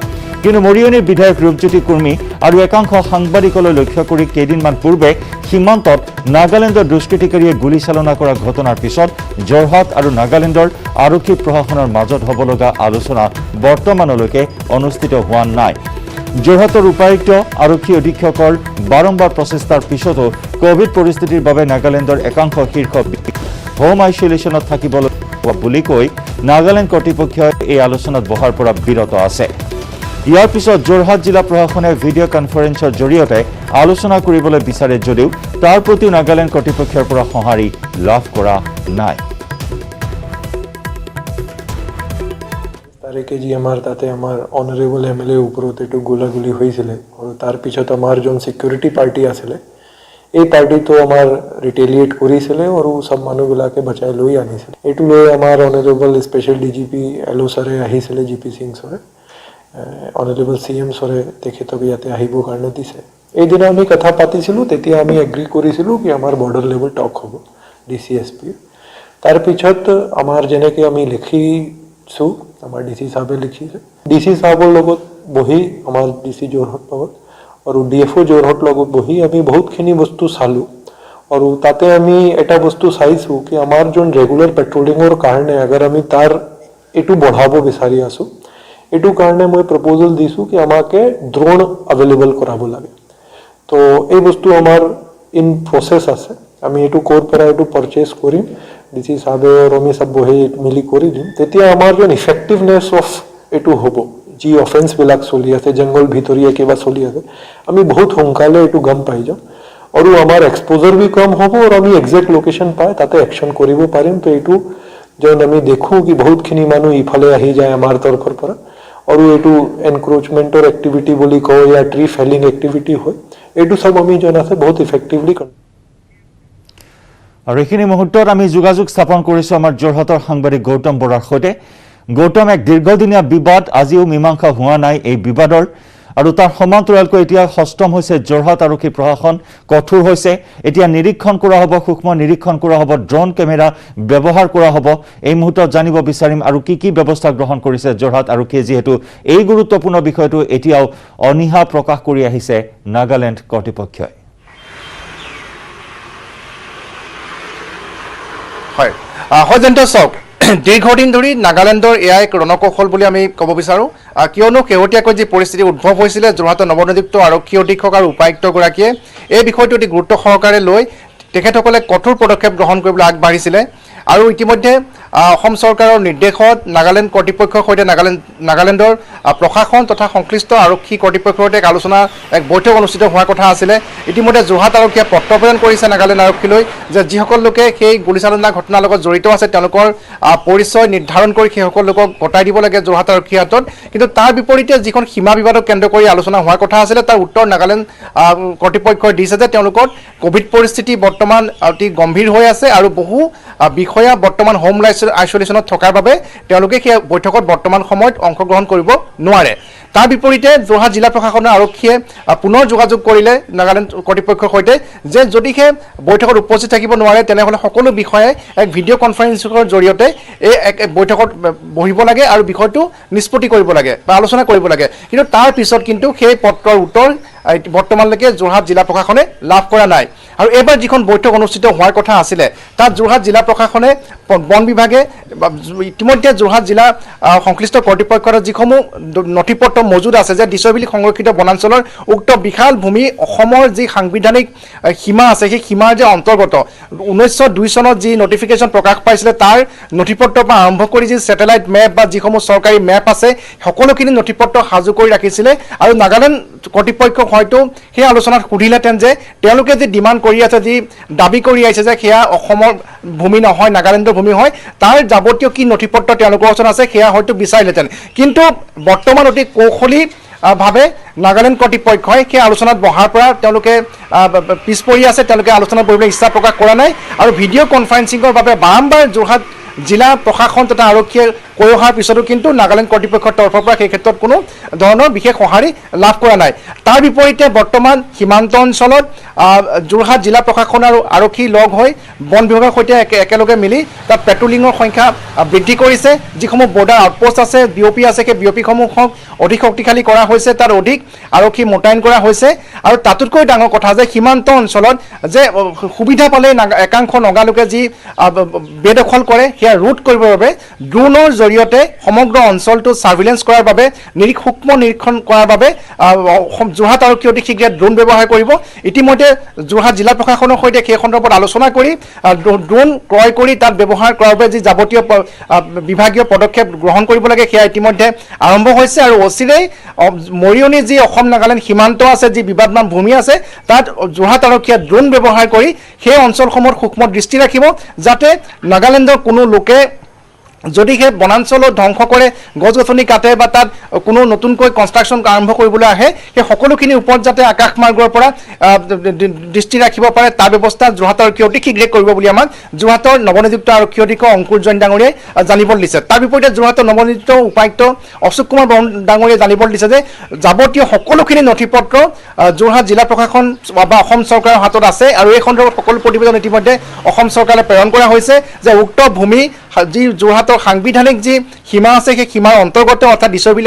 কিন্তু মৰিয়নিৰ বিধায়ক ৰূপজ্যোতি কুৰ্মী আৰু একাংশ সাংবাদিকলৈ লক্ষ্য কৰি কেইদিনমান পূৰ্বে সীমান্তত নাগালেণ্ডৰ দুষ্কৃতিকাৰীয়ে গুলীচালনা কৰা ঘটনাৰ পিছত যোৰহাট আৰু নাগালেণ্ডৰ আৰক্ষী প্ৰশাসনৰ মাজত হ'ব লগা আলোচনা বৰ্তমানলৈকে অনুষ্ঠিত হোৱা নাই যোৰহাটৰ উপায়ুক্ত আৰক্ষী অধীক্ষকৰ বাৰম্বাৰ প্ৰচেষ্টাৰ পিছতো কোভিড পৰিস্থিতিৰ বাবে নাগালেণ্ডৰ একাংশ শীৰ্ষ হোম আইচোলেশ্যনত থাকিবলৈ বুলি কৈ নাগালেণ্ড কৰ্তৃপক্ষই এই আলোচনাত বহাৰ পৰা বিৰত আছে ইয়াৰ পিছত যোৰহাট জিলা প্ৰশাসনে ভিডিঅ' কনফাৰেন্সৰ জৰিয়তে আলোচনা কৰিবলৈ বিচাৰে যদিও তাৰ প্ৰতি নাগালেণ্ড কৰ্তৃপক্ষৰ পৰা সঁহাৰি লাভ কৰা নাই তাৰিখে যি আমাৰ তাতে আমাৰ অনাৰেবল MLA ওপৰত এইটো গোলাগুলি হৈছিলে আৰু তাৰ পিছত আমাৰ যোন সিকিউৰিটি পাৰ্টি আছিলে এই পাৰ্টিটো আমাৰ ৰিটেলিয়েট কৰিছিলে আৰু সব মানুহবিলাকে বচাই লৈ আনিছিলে এইটো লৈ আমাৰ অনাৰেবল স্পেচিয়েল DGP LO ছাৰে আহিছিলে GP সিং ছাৰে অনাৰেবল CM ছাৰে তেখেতক ইয়াতে আহিবৰ কাৰণে দিছে এইদিনা আমি কথা পাতিছিলোঁ তেতিয়া আমি এগ্ৰি কৰিছিলোঁ কি আমাৰ বৰ্ডাৰ লেভেল টক হ'ব DCSP তাৰ পিছত আমাৰ যেনেকৈ আমি লিখিছোঁ আমাৰ DC সাহেবে লিখিছে DC সাহেবৰ লগত বহি আমাৰ DC যোৰহাট লগত আৰু DFO যোৰহাট লগত বহি আমি বহুতখিনি বস্তু চালোঁ আৰু তাতে আমি এটা বস্তু চাইছোঁ কি আমাৰ যোন ৰেগুলাৰ পেট্ৰলিঙৰ কাৰণে আगर আমি তাৰ এইটো বঢ়াব বিচাৰি আছোঁ এইটো কাৰণে মই প্ৰপ'জেল দিছোঁ কি আমাকে ড্ৰোন এভেইলেবল কৰাব লাগে তো এই বস্তু আমাৰ ইন প্ৰচেছ আছে আমি এইটো ক'ৰ পৰা এইটো পাৰচেজ কৰিম DC সাহেবে আৰু আমি সব বহি মিলি কৰি দিম তেতিয়া আমাৰ যোন ইফেক্টিভনেছ অফ এইটো হ'ব যি অফেন্সবিলাক চলি আছে জংগল ভিতৰীয়া কিবা চলি আছে আমি বহুত সোনকালে এইটো গম পাই যাম আৰু আমাৰ এক্সপোজাৰ বি কম হ'ব আৰু আমি এক্সাক্ট লোকেশ্যন পাই তাতে একশ্যন কৰিব পাৰিম তো এইটো যেন আমি দেখোঁ কি বহুতখিনি মানুহ ইফালে আহি যায় আমাৰ তৰফৰ পৰা আৰু এইটো এনক্ৰোচমেণ্টৰ এক্টিভিটি বুলি কওঁ या ট্ৰি ফেলিং এক্টিভিটি হয় এইটো সব আমি যেন আছে বহুত ইফেক্টিভলি আৰু এইখিনি মুহূৰ্তত আমি যোগাযোগ স্থাপন কৰিছোঁ আমাৰ যোৰহাটৰ সাংবাদিক গৌতম বৰাৰ সৈতে গৌতম এক দীৰ্ঘদিনীয়া বিবাদ আজিও মীমাংসা হোৱা নাই এই বিবাদৰ আৰু তাৰ সমান্তৰালকৈ এতিয়া সষ্টম হৈছে যোৰহাট আৰক্ষী প্ৰশাসন কঠোৰ হৈছে এতিয়া নিৰীক্ষণ কৰা হ'ব সূক্ষ্ম নিৰীক্ষণ কৰা হ'ব ড্ৰোন কেমেৰা ব্যৱহাৰ কৰা হ'ব এই মুহূৰ্তত জানিব বিচাৰিম আৰু কি ব্যৱস্থা গ্ৰহণ কৰিছে যোৰহাট আৰক্ষীয়ে যিহেতু এই গুৰুত্বপূৰ্ণ বিষয়টো এতিয়াও অনীহা প্ৰকাশ কৰি আহিছে নাগালেণ্ড কৰ্তৃপক্ষই হয় হয়জন্ত চাওক দীৰ্ঘদিন ধৰি নাগালেণ্ডৰ এয়া এক ৰণকৌশল বুলি আমি ক'ব বিচাৰোঁ কিয়নো শেহতীয়াকৈ যি পৰিস্থিতি উদ্ভৱ হৈছিলে যোৰহাটৰ নৱনিযুক্ত আৰক্ষী অধীক্ষক আৰু উপায়ুক্তগৰাকীয়ে এই বিষয়টো অতি গুৰুত্ব সহকাৰে লৈ তেখেতসকলে কঠোৰ পদক্ষেপ গ্ৰহণ কৰিবলৈ আগবাঢ়িছিলে আৰু ইতিমধ্যে অসম চৰকাৰৰ নিৰ্দেশত নাগালেণ্ড কৰ্তৃপক্ষৰ সৈতে নাগালেণ্ডৰ প্ৰশাসন তথা সংশ্লিষ্ট আৰক্ষী কৰ্তৃপক্ষৰ সৈতে আলোচনা এক বৈঠক অনুষ্ঠিত হোৱাৰ কথা আছিলে ইতিমধ্যে যোৰহাট আৰক্ষীয়ে পত্ৰ প্ৰেৰণ কৰিছে নাগালেণ্ড আৰক্ষীলৈ যে যিসকল লোকে সেই গুলীচালনা ঘটনাৰ লগত জড়িত আছে তেওঁলোকৰ পৰিচয় নিৰ্ধাৰণ কৰি সেইসকল লোকক গতাই দিব লাগে যোৰহাট আৰক্ষীৰ হাতত কিন্তু তাৰ বিপৰীতে যিখন সীমা বিবাদক কেন্দ্ৰ কৰি আলোচনা হোৱাৰ কথা আছিলে তাৰ উত্তৰ নাগালেণ্ড কৰ্তৃপক্ষই দিছে যে তেওঁলোকৰ কোভিড পৰিস্থিতি বৰ্তমান অতি গম্ভীৰ হৈ আছে আৰু বহু বিষয়া বৰ্তমান হোম আইচোলেশ্যনত থকাৰ বাবে তেওঁলোকে সেই বৈঠকত বৰ্তমান সময়ত অংশগ্ৰহণ কৰিব নোৱাৰে তাৰ বিপৰীতে যোৰহাট জিলা প্ৰশাসনৰ আৰক্ষীয়ে পুনৰ যোগাযোগ কৰিলে নাগালেণ্ড কৰ্তৃপক্ষৰ সৈতে যে যদিহে বৈঠকত উপস্থিত থাকিব নোৱাৰে তেনেহ'লে সকলো বিষয়াই এক ভিডিঅ' কনফাৰেন্সৰ জৰিয়তে এই এক বৈঠকত বহিব লাগে আৰু বিষয়টো নিষ্পত্তি কৰিব লাগে বা আলোচনা কৰিব লাগে কিন্তু তাৰ পিছত কিন্তু সেই পত্ৰৰ উত্তৰ বৰ্তমানলৈকে যোৰহাট জিলা প্ৰশাসনে লাভ কৰা নাই আৰু এইবাৰ যিখন বৈঠক অনুষ্ঠিত হোৱাৰ কথা আছিলে তাত যোৰহাট জিলা প্ৰশাসনে বন বিভাগে ইতিমধ্যে যোৰহাট জিলা সংশ্লিষ্ট কৰ্তৃপক্ষৰ যিসমূহ নথি পত্ৰ মজুদ আছে যে দিছবিল সংৰক্ষিত বনাঞ্চলৰ উক্ত বিশাল ভূমি অসমৰ যি সাংবিধানিক সীমা আছে সেই সীমাৰ যে অন্তৰ্গত 1902 চনত যি নটিফিকেশ্যন প্ৰকাশ পাইছিলে তাৰ নথিপত্ৰৰ পৰা আৰম্ভ কৰি যি ছেটেলাইট মেপ বা যিসমূহ চৰকাৰী মেপ আছে সকলোখিনি নথিপত্ৰ সাজু কৰি ৰাখিছিলে আৰু নাগালেণ্ড কৰ্তৃপক্ষক হয়তো সেই আলোচনাত সুধিলেহেঁতেন যে তেওঁলোকে যি ডিমাণ্ড কৰি আছে যি দাবী কৰি আহিছে যে সেয়া অসমৰ ভূমি নহয় নাগালেণ্ডৰ ভূমি হয় তাৰ যাৱতীয় কি নথিপত্ৰ তেওঁলোকৰ ওচৰত আছে সেয়া হয়তো বিচাৰিলেহেঁতেন কিন্তু বৰ্তমান অতি কৌশলী ভাৱে নাগালেণ্ড কৰ্তৃপক্ষই সেই আলোচনাত বহাৰ পৰা তেওঁলোকে পিছ পৰি আছে তেওঁলোকে আলোচনাত বহিবলৈ ইচ্ছা প্ৰকাশ কৰা নাই আৰু ভিডিঅ' কনফাৰেন্সিঙৰ বাবে বাৰম্বাৰ যোৰহাট জিলা প্ৰশাসন তথা আৰক্ষীয়ে কৈ অহাৰ পিছতো কিন্তু নাগালেণ্ড কৰ্তৃপক্ষৰ তৰফৰ পৰা সেই ক্ষেত্ৰত কোনো ধৰণৰ বিশেষ সঁহাৰি লাভ কৰা নাই তাৰ বিপৰীতে বৰ্তমান সীমান্ত অঞ্চলত যোৰহাট জিলা প্ৰশাসন আৰু আৰক্ষী লগ হৈ বন বিভাগৰ সৈতে একেলগে মিলি তাত পেট্ৰলিঙৰ সংখ্যা বৃদ্ধি কৰিছে যিসমূহ বৰ্ডাৰ আউটপোষ্ট আছে বিঅপি আছে সেই বিঅপিসমূহক অধিক শক্তিশালী কৰা হৈছে তাত অধিক আৰক্ষী মোতায়েন কৰা হৈছে আৰু তাতোতকৈ ডাঙৰ কথা যে সীমান্ত অঞ্চলত যে সুবিধা পালে একাংশ নগালোকে যি বেদখল কৰে সেয়া ৰোধ কৰিবৰ বাবে ড্ৰোনৰ জৰিয়তে সমগ্ৰ অঞ্চলটো সাৰ্ভিলেন্স কৰাৰ বাবে সূক্ষ্ম নিৰীক্ষণ কৰাৰ বাবে যোৰহাট আৰক্ষী অতি শীঘ্ৰে ড্ৰোন ব্যৱহাৰ কৰিব ইতিমধ্যে যোৰহাট জিলা প্ৰশাসনৰ সৈতে সেই সন্দৰ্ভত আলোচনা কৰি ড্ৰোন ক্ৰয় কৰি তাত ব্যৱহাৰ কৰাৰ বাবে যি যাৱতীয় বিভাগীয় পদক্ষেপ গ্ৰহণ কৰিব লাগে সেয়া ইতিমধ্যে আৰম্ভ হৈছে আৰু অচিৰেই মৰিয়নি যি অসম নাগালেণ্ড সীমান্ত আছে যি বিবাদমান ভূমি আছে তাত যোৰহাট আৰক্ষীয়ে ড্ৰোন ব্যৱহাৰ কৰি সেই অঞ্চলসমূহত সূক্ষ্ম দৃষ্টি ৰাখিব যাতে নাগালেণ্ডৰ কোনো লোকে যদি সেই বনাঞ্চলত ধ্বংস কৰে গছ গছনি কাটে বা তাত কোনো নতুনকৈ কনষ্ট্ৰাকশ্যন আৰম্ভ কৰিবলৈ আহে সেই সকলোখিনিৰ ওপৰত যাতে আকাশ মাৰ্গৰ পৰা দৃষ্টি ৰাখিব পাৰে তাৰ ব্যৱস্থা যোৰহাট আৰক্ষী অতি শীঘ্ৰে কৰিব বুলি আমাক যোৰহাটৰ নৱনিযুক্ত আৰক্ষী অধীক্ষক অংকুৰ জৈন ডাঙৰীয়াই জানিবলৈ দিছে তাৰ বিপৰীতে যোৰহাটৰ নৱনিযুক্ত উপায়ুক্ত অশোক কুমাৰ বৰুণ ডাঙৰীয়াই জানিবলৈ দিছে যে যাৱতীয় সকলোখিনি নথিপত্ৰ যোৰহাট জিলা প্ৰশাসন বা অসম চৰকাৰৰ হাতত আছে আৰু এই সন্দৰ্ভত সকলো প্ৰতিবেদন ইতিমধ্যে অসম চৰকাৰে প্ৰেৰণ কৰা হৈছে যে উক্ত ভূমি যি যোৰহাটৰ সাংবিধানিক যি সীমা আছে সেই সীমাৰ অন্তৰ্গত অৰ্থাৎ দিছবিল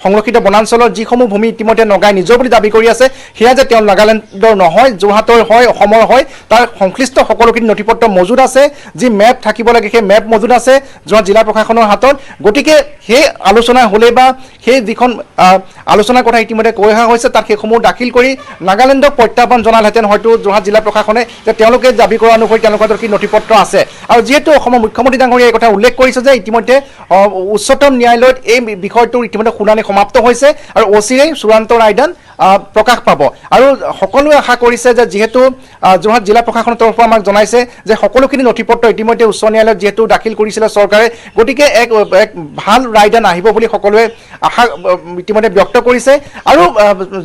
সংৰক্ষিত বনাঞ্চলৰ যিসমূহ ভূমি ইতিমধ্যে নগাই নিজৰ বুলি দাবী কৰি আছে সেয়া যে তেওঁ নাগালেণ্ডৰ নহয় যোৰহাটৰ হয় অসমৰ হয় তাৰ সংশ্লিষ্ট সকলোখিনি নথিপত্ৰ মজুদ আছে যি মেপ থাকিব লাগে সেই মেপ মজুদ আছে যোৰহাট জিলা প্ৰশাসনৰ হাতত গতিকে সেই আলোচনা হ'লে বা সেই যিখন আলোচনাৰ কথা ইতিমধ্যে কৈ অহা হৈছে তাত সেইসমূহ দাখিল কৰি নাগালেণ্ডক প্ৰত্যাহ্বান জনালেহেঁতেন হয়তো যোৰহাট জিলা প্ৰশাসনে যে তেওঁলোকে দাবী কৰা অনুসৰি তেওঁলোকৰ কি নথিপত্ৰ আছে আৰু যিহেতু অসমৰ মুখ্যমন্ত্ৰী ডাঙৰীয়াই এই কথা উল্লেখ কৰিছে যে ইতিমধ্যে উচ্চতম ন্যায়ালয়ত এই বিষয়টোৰ ইতিমধ্যে শুনানি সমাপ্ত হৈছে আৰু অচিৰেই চূড়ান্ত ৰায়দান প্ৰকাশ পাব আৰু সকলোৱে আশা কৰিছে যে যিহেতু যোৰহাট জিলা প্ৰশাসনৰ তৰফৰ পৰা আমাক জনাইছে যে সকলোখিনি নথিপত্ৰ ইতিমধ্যে উচ্চ ন্যায়ালয়ত যিহেতু দাখিল কৰিছিলে চৰকাৰে গতিকে এক ভাল ৰায়দান আহিব বুলি সকলোৱে আশা ইতিমধ্যে ব্যক্ত কৰিছে আৰু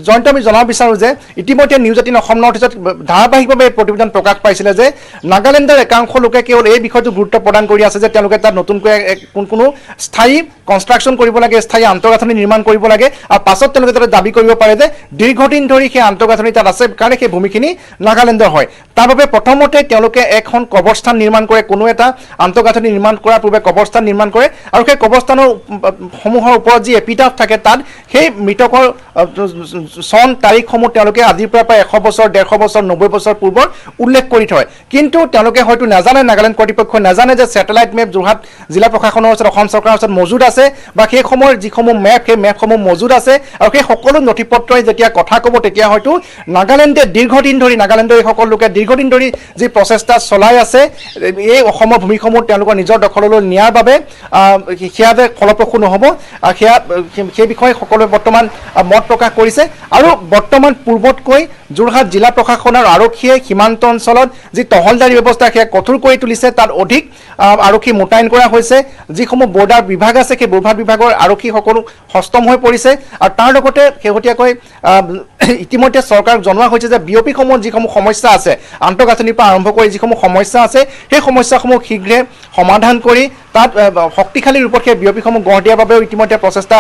জয়ন্ত আমি জনাব বিচাৰোঁ যে ইতিমধ্যে নিউজ 18 অসম নৰ্থ ইষ্টত ধাৰাবাহিকভাৱে প্ৰতিবেদন প্ৰকাশ পাইছিলে যে নাগালেণ্ডৰ একাংশ লোকে কেৱল এই বিষয়টো গুৰুত্ব প্ৰদান কৰি আছে যে তেওঁলোকে তাত নতুনকৈ কোনো স্থায়ী কনষ্ট্ৰাকশ্যন কৰিব লাগে স্থায়ী আন্তঃগাঁথনি নিৰ্মাণ কৰিব লাগে আৰু পাছত তেওঁলোকে তাতে দাবী কৰিব পাৰে যে দীৰ্ঘদিন ধৰি সেই আন্তঃগাঁথনি তাত আছে কাৰণে সেই ভূমিখিনি নাগালেণ্ডৰ হয় তাৰ বাবে প্ৰথমতে তেওঁলোকে এখন কবৰস্থান নিৰ্মাণ কৰে কোনো এটা আন্তঃগাঁথনি নিৰ্মাণ কৰাৰ পূৰ্বে কবৰস্থান নিৰ্মাণ কৰে আৰু সেই কবৰস্থানৰ সমূহৰ ওপৰত যি এপিটাফ থাকে তাত সেই মৃতকৰ চন তাৰিখসমূহ তেওঁলোকে আজিৰ পৰা প্ৰায় 100 বছৰ 150 বছৰ 90 বছৰ পূৰ্বৰ উল্লেখ কৰি থয় কিন্তু তেওঁলোকে হয়তো নাজানে নাগালেণ্ড কৰ্তৃপক্ষই নাজানে যে ছেটেলাইট মেপ যোৰহাট জিলা প্ৰশাসনৰ ওচৰত অসম চৰকাৰৰ ওচৰত মজুদ আছে বা সেই সময়ৰ যিসমূহ মেপ সেই মেপসমূহ মজুদ আছে আৰু সেই সকলো নথিপত্ৰই যেতিয়া কথা ক'ব তেতিয়া হয়তো নাগালেণ্ডে দীৰ্ঘদিন ধৰি নাগালেণ্ডৰ এই সকলো লোকে দীৰ্ঘদিন ধৰি যি প্ৰচেষ্টা চলাই আছে এই অসমৰ ভূমিসমূহ তেওঁলোকৰ নিজৰ দখললৈ নিয়াৰ বাবে সেয়া যে ফলপ্ৰসূ নহ'ব সেয়া সেই বিষয়ে সকলোৱে বৰ্তমান মত প্ৰকাশ কৰিছে আৰু বৰ্তমান পূৰ্বতকৈ যোৰহাট জিলা প্ৰশাসন আৰু আৰক্ষীয়ে সীমান্ত অঞ্চলত যি টহলদাৰী ব্যৱস্থা সেয়া কঠোৰ কৰি তুলিছে তাত অধিক আৰক্ষী মোতায়েন কৰা হৈছে যিসমূহ বৰ্ডাৰ বিভাগ আছে সেই বৰ্ডাৰ বিভাগৰ আৰক্ষী সকলো সষ্টম হৈ পৰিছে আৰু তাৰ লগতে শেহতীয়াকৈ ইতিমধ্যে চৰকাৰক জনোৱা হৈছে যে বিঅপিসমূহত যিসমূহ সমস্যা আছে আন্তঃগাঁথনিৰ পৰা আৰম্ভ কৰি যিসমূহ সমস্যা আছে সেই সমস্যাসমূহ শীঘ্ৰে সমাধান কৰি তাত শক্তিশালী ৰূপত সেই বিঅপিসমূহ গঢ় দিয়াৰ বাবেও ইতিমধ্যে প্ৰচেষ্টা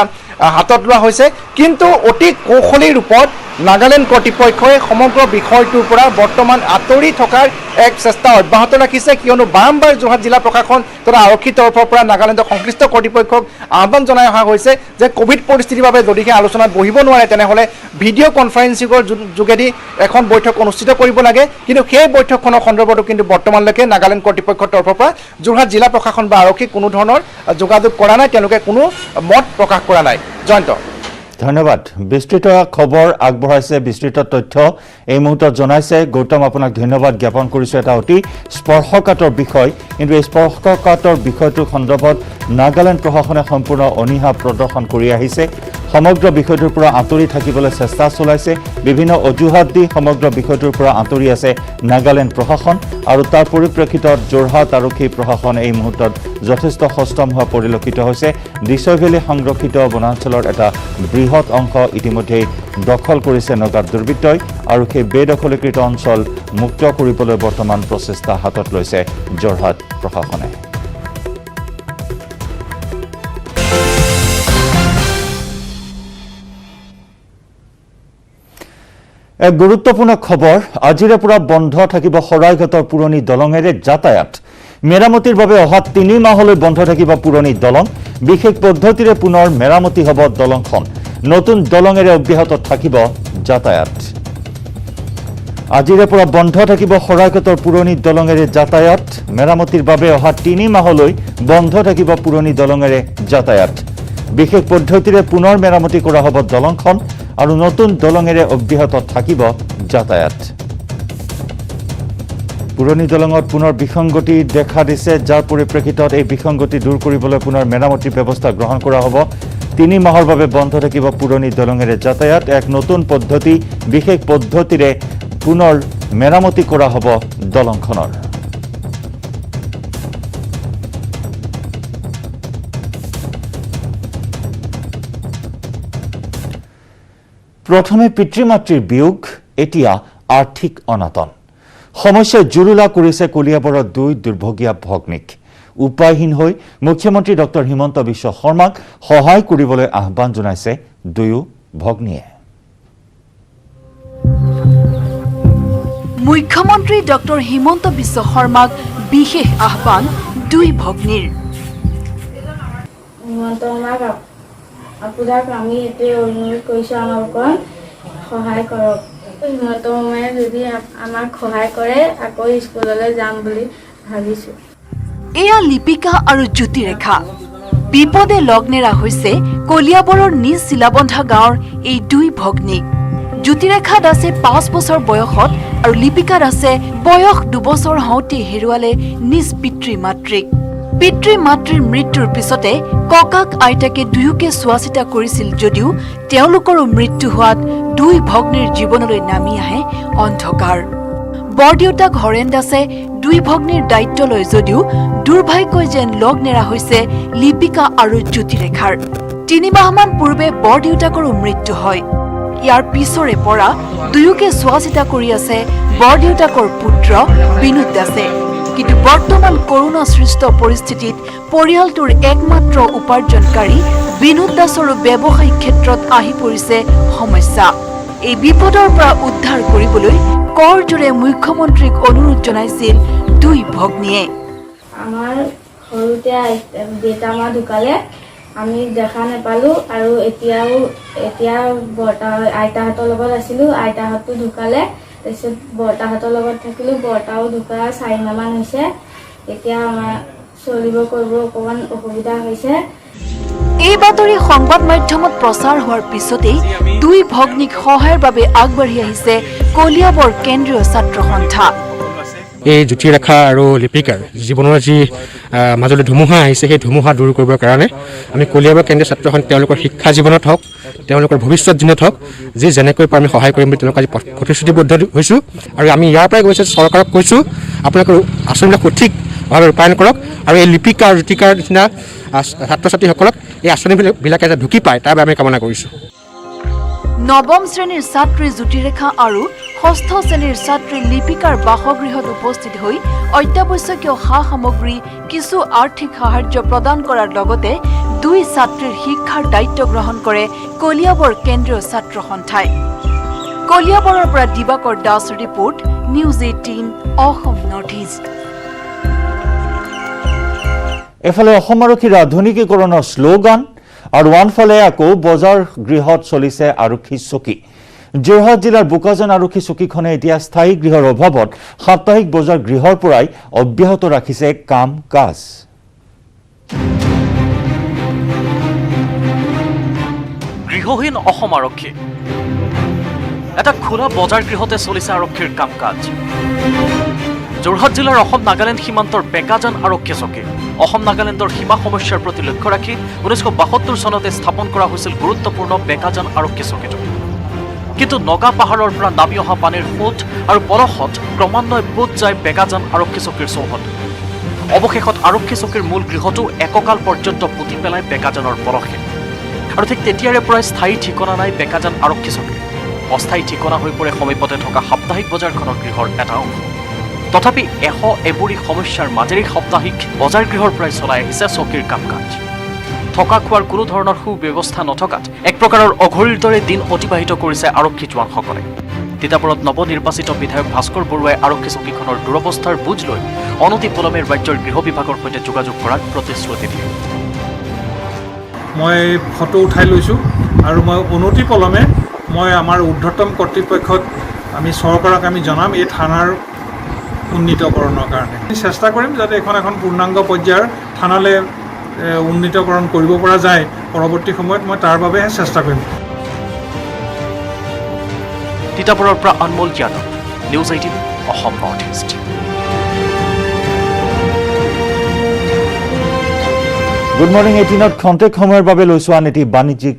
হাতত লোৱা হৈছে কিন্তু অতি কৌশলী ৰূপত নাগালেণ্ড কৰ্তৃপক্ষই সমগ্ৰ বিষয়টোৰ পৰা বৰ্তমান আঁতৰি থকাৰ এক চেষ্টা অব্যাহত ৰাখিছে কিয়নো বাৰম্বাৰ যোৰহাট জিলা প্ৰশাসন তথা আৰক্ষীৰ তৰফৰ পৰা নাগালেণ্ডৰ সংশ্লিষ্ট কৰ্তৃপক্ষক আহ্বান জনাই অহা হৈছে যে কোভিড পৰিস্থিতিৰ বাবে যদিহে আলোচনাত বহিব নোৱাৰে তেনেহ'লে ভিডিঅ' কনফাৰেন্সিঙৰ যোগেদি এখন বৈঠক অনুষ্ঠিত কৰিব লাগে কিন্তু সেই বৈঠকখনৰ সন্দৰ্ভতো কিন্তু বৰ্তমানলৈকে নাগালেণ্ড কৰ্তৃপক্ষৰ তৰফৰ পৰা যোৰহাট জিলা প্ৰশাসন বা আৰক্ষী কোনো ধৰণৰ যোগাযোগ কৰা নাই তেওঁলোকে কোনো মত প্ৰকাশ কৰা নাই জয়ন্ত ধন্যবাদ বিস্তৃত খবৰ আগবঢ়াইছে বিস্তৃত তথ্য এই মুহূৰ্তত জনাইছে গৌতম আপোনাক ধন্যবাদ জ্ঞাপন কৰিছো এটা অতি স্পৰ্শকাতৰ বিষয় কিন্তু এই স্পৰ্শকাতৰ বিষয়টোৰ সন্দৰ্ভত নাগালেণ্ড প্ৰশাসনে সম্পূৰ্ণ অনীহা প্ৰদৰ্শন কৰি আহিছে সমগ্ৰ বিষয়টোৰ পৰা আঁতৰি থাকিবলৈ চেষ্টা চলাইছে বিভিন্ন অজুহাত দি সমগ্ৰ বিষয়টোৰ পৰা আঁতৰি আছে নাগালেণ্ড প্ৰশাসন আৰু তাৰ পৰিপ্ৰেক্ষিতত যোৰহাট আৰক্ষী প্ৰশাসন এই মুহূৰ্তত যথেষ্ট সষ্টম হোৱা পৰিলক্ষিত হৈছে দিছৈ ভেলী সংৰক্ষিত বনাঞ্চলৰ এটা বৃহৎ অংশ ইতিমধ্যে দখল কৰিছে নগা দুৰ্বৃত্তই আৰু সেই বেদখলীকৃত অঞ্চল মুক্ত কৰিবলৈ বৰ্তমান প্ৰচেষ্টা হাতত লৈছে যোৰহাট প্ৰশাসনে এক গুৰুত্বপূৰ্ণ খবৰ আজিৰে পৰা বন্ধ থাকিব শৰাইঘাটৰ পুৰণি দলঙেৰে যাতায়াত মেৰামতিৰ বাবে অহা 3 মাহলৈ বন্ধ থাকিব পুৰণি দলং বিশেষ পদ্ধতিৰে পুনৰ মেৰামতি হ'ব দলংখন নতুন দলঙেৰে অব্যাহত থাকিব যাতায়াত আজিৰে পৰা বন্ধ থাকিব শৰাইঘাটৰ পুৰণি দলঙেৰে যাতায়াত মেৰামতিৰ বাবে অহা 3 মাহলৈ বন্ধ থাকিব পুৰণি দলঙেৰে যাতায়াত বিশেষ পদ্ধতিৰে পুনৰ মেৰামতি কৰা হ'ব দলংখন আৰু নতুন দলঙেৰে অব্যাহত থাকিব যাতায়াত পুৰণি দলঙত পুনৰ বিসংগতি দেখা দিছে যাৰ পৰিপ্ৰেক্ষিতত এই বিসংগতি দূৰ কৰিবলৈ পুনৰ মেৰামতিৰ ব্যৱস্থা গ্ৰহণ কৰা হ'ব 3 মাহৰ বাবে বন্ধ থাকিব পুৰণি দলঙেৰে যাতায়াত এক নতুন পদ্ধতি বিশেষ পদ্ধতিৰে পুনৰ মেৰামতি কৰা হ'ব দলংখনৰ প্ৰথমে পিতৃ-মাতৃৰ বিয়োগ এতিয়া আৰ্থিক অনাটন সমস্যাই জুৰুলা কৰিছে কলিয়াবৰৰ 2 দুৰ্ভগীয়া ভগ্নীক উপায়হীন হৈ মুখ্যমন্ত্ৰী ডক্টৰ হিমন্ত বিশ্ব শৰ্মাক সহায় কৰিবলৈ আহ্বান জনাইছে দুয়ো ভগ্নীয়ে মুখ্যমন্ত্ৰী ডক্টৰ হিমন্ত বিশ্ব শৰ্মাক বিশেষ আহ্বান 2 ভগ্নীৰ আপোনাক আমি এতিয়া অনুৰোধ কৰিছোঁ আমাৰ ওপৰত সহায় কৰক হিমন্তমামায়ে যদি আমাক সহায় কৰে আকৌ স্কুললৈ যাম বুলি ভাবিছোঁ এয়া লিপিকা আৰু জ্যোতিৰেখা বিপদে লগ নেৰা হৈছে কলিয়াবৰৰ নিজ চিলাবন্ধা গাঁৱৰ এই 2 ভগ্নীক জ্যোতিৰেখা দাসে 5 বছৰ বয়সত আৰু লিপিকা দাসে বয়স 2 বছৰ হওঁতে হেৰুৱালে নিজ পিতৃ-মাতৃক পিতৃ-মাতৃৰ মৃত্যুৰ পিছতে ককাক আইতাকে দুয়োকে চোৱাচিতা কৰিছিল যদিও তেওঁলোকৰো মৃত্যু হোৱাত 2 ভগ্নীৰ জীৱনলৈ নামি আহে অন্ধকাৰ বৰদেউতাক হৰেণ দাসে 2 ভগ্নীৰ দায়িত্ব লয় যদিও দুৰ্ভাগ্যই যেন লগ নেৰা হৈছে লিপিকা আৰু জ্যোতিৰেখাৰ 3 মাহমান পূৰ্বে বৰদেউতাকৰো মৃত্যু হয় ইয়াৰ পিছৰে পৰা দুয়োকে চোৱাচিতা কৰি আছে বৰদেউতাকৰ পুত্ৰ বিনোদ দাসে কিন্তু বৰ্তমান কৰোনা সৃষ্ট পৰিস্থিতিত পৰিয়ালটোৰ একমাত্ৰ উপাৰ্জনকাৰী বিনোদ দাসৰ ব্যৱসায়িক ক্ষেত্ৰত আহি পৰিছে সমস্যা এই বিপদৰ পৰা উদ্ধাৰ কৰিবলৈ কৰজোৰে মুখ্যমন্ত্ৰীক অনুৰোধ জনাইছিল 2 ভগ্নীয়ে আমাৰ সৰুতে দেউতা মা ঢুকালে আমি দেখা নাপালোঁ আৰু এতিয়া আইতাহঁতৰ লগত আছিলোঁ আইতাহঁতো ঢুকালে তাৰপিছত বৰ্তাহঁতৰ লগত থাকিলোঁ বৰ্তাও ঢুকা 4 মাহমান হৈছে এতিয়া আমাৰ চলিব কৰিব অকণমান অসুবিধা হৈছে এই বাতৰি সংবাদ মাধ্যমত প্ৰচাৰ হোৱাৰ পিছতেই 2 ভগ্নীক সহায়ৰ বাবে আগবাঢ়ি আহিছে কলিয়াবৰ কেন্দ্ৰীয় ছাত্ৰ সন্থা এই জ্যোতিৰেখা আৰু লিপিকাৰ জীৱনৰ যি মাজলৈ ধুমুহা আহিছে সেই ধুমুহা দূৰ কৰিবৰ কাৰণে আমি কলিয়াবৰ কেন্দ্ৰীয় ছাত্ৰ সন্থা তেওঁলোকৰ শিক্ষা জীৱনত হওক তেওঁলোকৰ ভৱিষ্যত দিনত হওক যি যেনেকৈ পাৰোঁ আমি সহায় কৰিম বুলি তেওঁলোক আজি প্ৰতিশ্ৰুতিবদ্ধ হৈছোঁ আৰু আমি ইয়াৰ পৰাই গৈছোঁ চৰকাৰক কৈছোঁ আপোনালোকৰ আঁচনিবিলাক সঠিকভাৱে ৰূপায়ণ কৰক আৰু এই লিপিকা আৰু জ্যোতিকাৰ নিচিনা ছাত্ৰ ছাত্ৰীসকলক এই আঁচনিবিলাকে যাতে ঢুকি পায় তাৰ বাবে আমি কামনা কৰিছোঁ নৱম শ্ৰেণীৰ ছাত্ৰী জ্যোতিৰেখা আৰু 6ষ্ঠ শ্ৰেণীৰ ছাত্ৰী লিপিকাৰ বাসগৃহত উপস্থিত হৈ অত্যাৱশ্যকীয় সা সামগ্ৰী কিছু আৰ্থিক সাহায্য প্ৰদান কৰাৰ লগতে 2 ছাত্ৰীৰ শিক্ষাৰ দায়িত্ব গ্ৰহণ কৰে কলিয়াবৰ কেন্দ্ৰীয় ছাত্ৰ সন্থাই কলিয়াবৰৰ পৰা Dibakar Das report News 18 Assam North East এফালে অসম আৰক্ষীৰ আধুনিকীকৰণৰ শ্লোগান আৰু আনফালে আকৌ বজাৰ গৃহত চলিছে আৰক্ষী চকী যোৰহাট জিলাৰ বোকাজান আৰক্ষী চকীখনে এতিয়া স্থায়ী গৃহৰ অভাৱত সাপ্তাহিক বজাৰ গৃহৰ পৰাই অব্যাহত ৰাখিছে কাম কাজ গৃহ গৃহহীন অসম আৰক্ষী এটা খোলা বজাৰ গৃহতে চলিছে আৰক্ষীৰ কাম কাজ যোৰহাট জিলাৰ অসম নাগালেণ্ড সীমান্তৰ বেকাজান আৰক্ষী চকী অসম নাগালেণ্ডৰ সীমা সমস্যাৰ প্ৰতি লক্ষ্য ৰাখি 1972 চনতে স্থাপন কৰা হৈছিল গুৰুত্বপূৰ্ণ বেকাজান আৰক্ষী চকীটো কিন্তু নগা পাহাৰৰ পৰা নামি অহা পানীৰ সোঁত আৰু পলসত ক্ৰমান্বয়ে পোত যায় বেকাজান আৰক্ষী চকীৰ চৌহদ অৱশেষত আৰক্ষী চকীৰ মূল গৃহটো এককাল পৰ্যন্ত পুতি পেলাই বেকাজানৰ পলসে আৰু ঠিক তেতিয়াৰে পৰাই স্থায়ী ঠিকনা নাই বেকাজান আৰক্ষী চকী অস্থায়ী ঠিকনা হৈ পৰে সমীপতে থকা সাপ্তাহিক বজাৰখনৰ গৃহৰ এটা অংশ তথাপি এবুৰি সমস্যাৰ মাজেৰে সাপ্তাহিক বজাৰ গৃহৰ পৰাই চলাই আহিছে চকীৰ কাম কাজ থকা খোৱাৰ কোনো ধৰণৰ সুব্যৱস্থা নথকাত এক প্ৰকাৰৰ অঘৰীৰ দৰে দিন অতিবাহিত কৰিছে আৰক্ষী জোৱানসকলে তিতাবৰত নৱনিৰ্বাচিত বিধায়ক ভাস্কৰ বৰুৱাই আৰক্ষী চকীখনৰ দুৰৱস্থাৰ বুজ লৈ অনতিপলমে ৰাজ্যৰ গৃহ বিভাগৰ সৈতে যোগাযোগ কৰাৰ প্ৰতিশ্ৰুতি দিয়ে মই ফটো উঠাই লৈছোঁ আৰু মই অনতিপলমে মই আমাৰ ঊৰ্ধ্বতম কৰ্তৃপক্ষত আমি চৰকাৰক আমি জনাম এই থানাৰ উন্নীতকৰণৰ কাৰণে চেষ্টা কৰিম যাতে এখন পূৰ্ণাংগ পৰ্যায়ৰ থানালৈ উন্নীতকৰণ কৰিব পৰা যায় পৰৱৰ্তী সময়ত মই তাৰ বাবেহে চেষ্টা কৰিম তিতাবৰৰ পৰা Anmol Yadav News 18 Assam North East good morning 18ত খন্তেক সময়ৰ বাবে লৈছো আন এটি বাণিজ্যিক